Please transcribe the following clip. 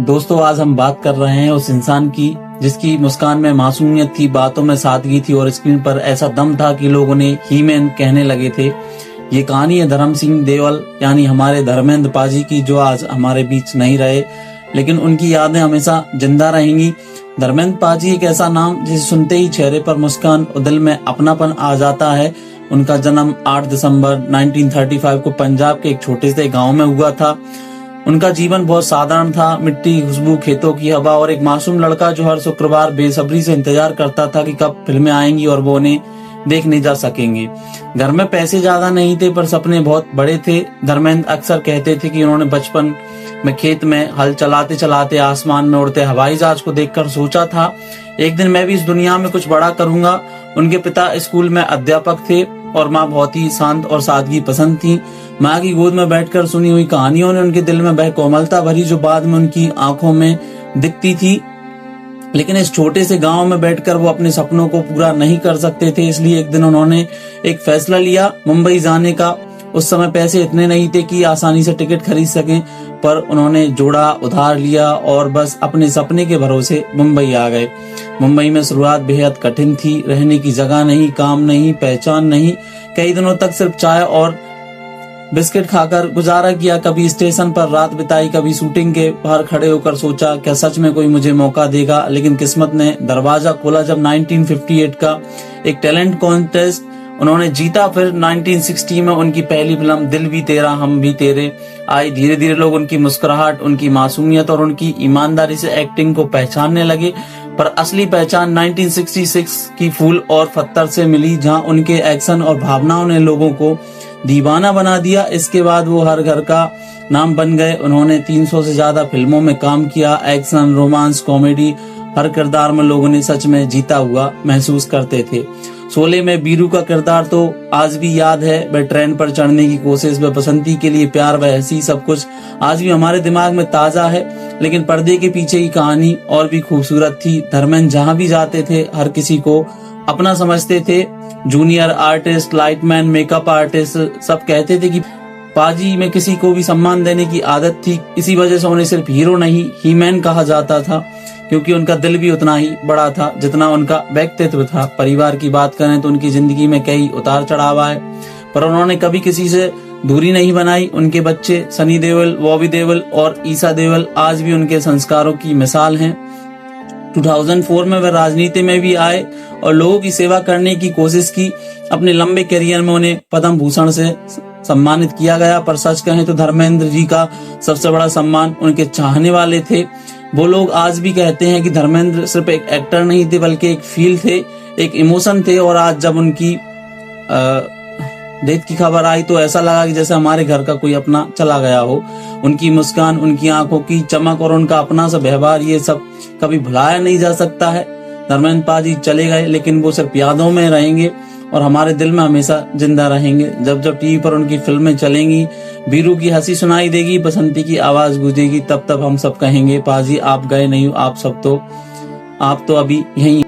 दोस्तों, आज हम बात कर रहे हैं उस इंसान की जिसकी मुस्कान में मासूमियत थी, बातों में सादगी थी और स्क्रीन पर ऐसा दम था कि लोग उन्हें ही मैन कहने लगे थे। ये कहानी है धर्म सिंह देओल यानी हमारे धर्मेंद्र पाजी की, जो आज हमारे बीच नहीं रहे, लेकिन उनकी यादें हमेशा जिंदा रहेंगी। धर्मेंद्र पाजी एक ऐसा नाम जिसे सुनते ही चेहरे पर मुस्कान और दिल में अपनापन आ जाता है। उनका जन्म 8 दिसंबर 1935 को पंजाब के एक छोटे से गांव में हुआ था। उनका जीवन बहुत साधारण था, मिट्टी की खुशबू, खेतों की हवा और एक मासूम लड़का जो हर शुक्रवार बेसब्री से इंतजार करता था कि कब फिल्में आएंगी और वो उन्हें देखने जा सकेंगे। घर में पैसे ज्यादा नहीं थे पर सपने बहुत बड़े थे। धर्मेंद्र अक्सर कहते थे कि उन्होंने बचपन में खेत में हल चलाते चलाते आसमान में उड़ते हवाई जहाज को देखकर सोचा था, एक दिन मैं भी इस दुनिया में कुछ बड़ा करूंगा। उनके पिता स्कूल में अध्यापक थे और माँ बहुत ही शांत और सादगी पसंद थी। माँ की गोद में बैठकर सुनी हुई कहानियों ने उनके दिल में वह कोमलता भरी जो बाद में उनकी आंखों में दिखती थी। लेकिन इस छोटे से गांव में बैठकर वो अपने सपनों को पूरा नहीं कर सकते थे, इसलिए एक दिन उन्होंने एक फैसला लिया, मुंबई जाने का। उस समय पैसे इतने नहीं थे कि आसानी से टिकट खरीद सकें, पर उन्होंने जोड़ा, उधार लिया और बस अपने सपने के भरोसे मुंबई आ गए। मुंबई में शुरुआत बेहद कठिन थी। रहने की जगह नहीं, काम नहीं, पहचान नहीं। कई दिनों तक सिर्फ चाय और बिस्किट खाकर गुजारा किया। कभी स्टेशन पर रात बिताई, कभी शूटिंग के बाहर खड़े होकर सोचा क्या सच में कोई मुझे मौका देगा। लेकिन किस्मत ने दरवाजा खोला जब 1958 का एक टैलेंट कॉन्टेस्ट उन्होंने जीता। फिर 1960 में उनकी पहली फिल्म दिल भी तेरा हम भी तेरे आई। धीरे धीरे लोग उनकी मुस्कुराहट, उनकी मासूमियत और उनकी ईमानदारी से एक्टिंग को पहचानने लगे। पर असली पहचान 1966 की फूल और पत्थर से मिली, जहां उनके एक्शन और भावनाओं ने लोगों को दीवाना बना दिया। इसके बाद वो हर घर का नाम बन गए। उन्होंने 300 से ज्यादा फिल्मों में काम किया। एक्शन, रोमांस, कॉमेडी, हर किरदार में लोगों ने सच में जीता हुआ महसूस करते थे। शोले में बीरू का किरदार तो आज भी याद है। वह ट्रेन पर चढ़ने की कोशिश, वह बसंती के लिए प्यार, वह हंसी, सब कुछ आज भी हमारे दिमाग में ताजा है। लेकिन पर्दे के पीछे की कहानी और भी खूबसूरत थी। धर्मेंद्र जहाँ भी जाते थे हर किसी को अपना समझते थे। Junior artist, lightman, makeup artist सब कहते थे कि पाजी में किसी को भी सम्मान देने की आदत थी। इसी वजह से उन्हें सिर्फ हीरो नहीं, ही मैन कहा जाता था, क्योंकि उनका दिल भी उतना ही बड़ा था जितना उनका व्यक्तित्व था। परिवार की बात करें तो उनकी जिंदगी में कई उतार चढ़ाव आए, पर उन्होंने कभी किसी से दूरी नहीं बनाई। उनके बच्चे सनी देओल, बॉबी देओल और ईसा देओल आज भी उनके संस्कारों की मिसाल हैं। 2004 में वह राजनीति में भी आए और लोगों की सेवा करने की कोशिश की। अपने लंबे करियर में उन्हें पद्म भूषण से सम्मानित किया गया। पर सच कहें तो धर्मेंद्र जी का सबसे बड़ा सम्मान उनके चाहने वाले थे। वो लोग आज भी कहते हैं कि धर्मेंद्र सिर्फ एक एक्टर नहीं थे बल्कि एक फील थे, एक इमोशन थे। और आज जब उनकी डेथ की खबर आई तो ऐसा लगा कि जैसे हमारे घर का कोई अपना चला गया हो। उनकी मुस्कान, उनकी आंखों की चमक और उनका अपना सा व्यवहार, ये सब कभी भुलाया नहीं जा सकता है। धर्मेंद्र पाजी चले गए लेकिन वो सिर्फ यादों में रहेंगे और हमारे दिल में हमेशा जिंदा रहेंगे। जब जब टीवी पर उनकी फिल्में चलेंगी, बीरू की हंसी सुनाई देगी, बसंती की आवाज गूंजेगी, तब तब हम सब कहेंगे पाजी आप गए नहीं हो, आप तो अभी यहीं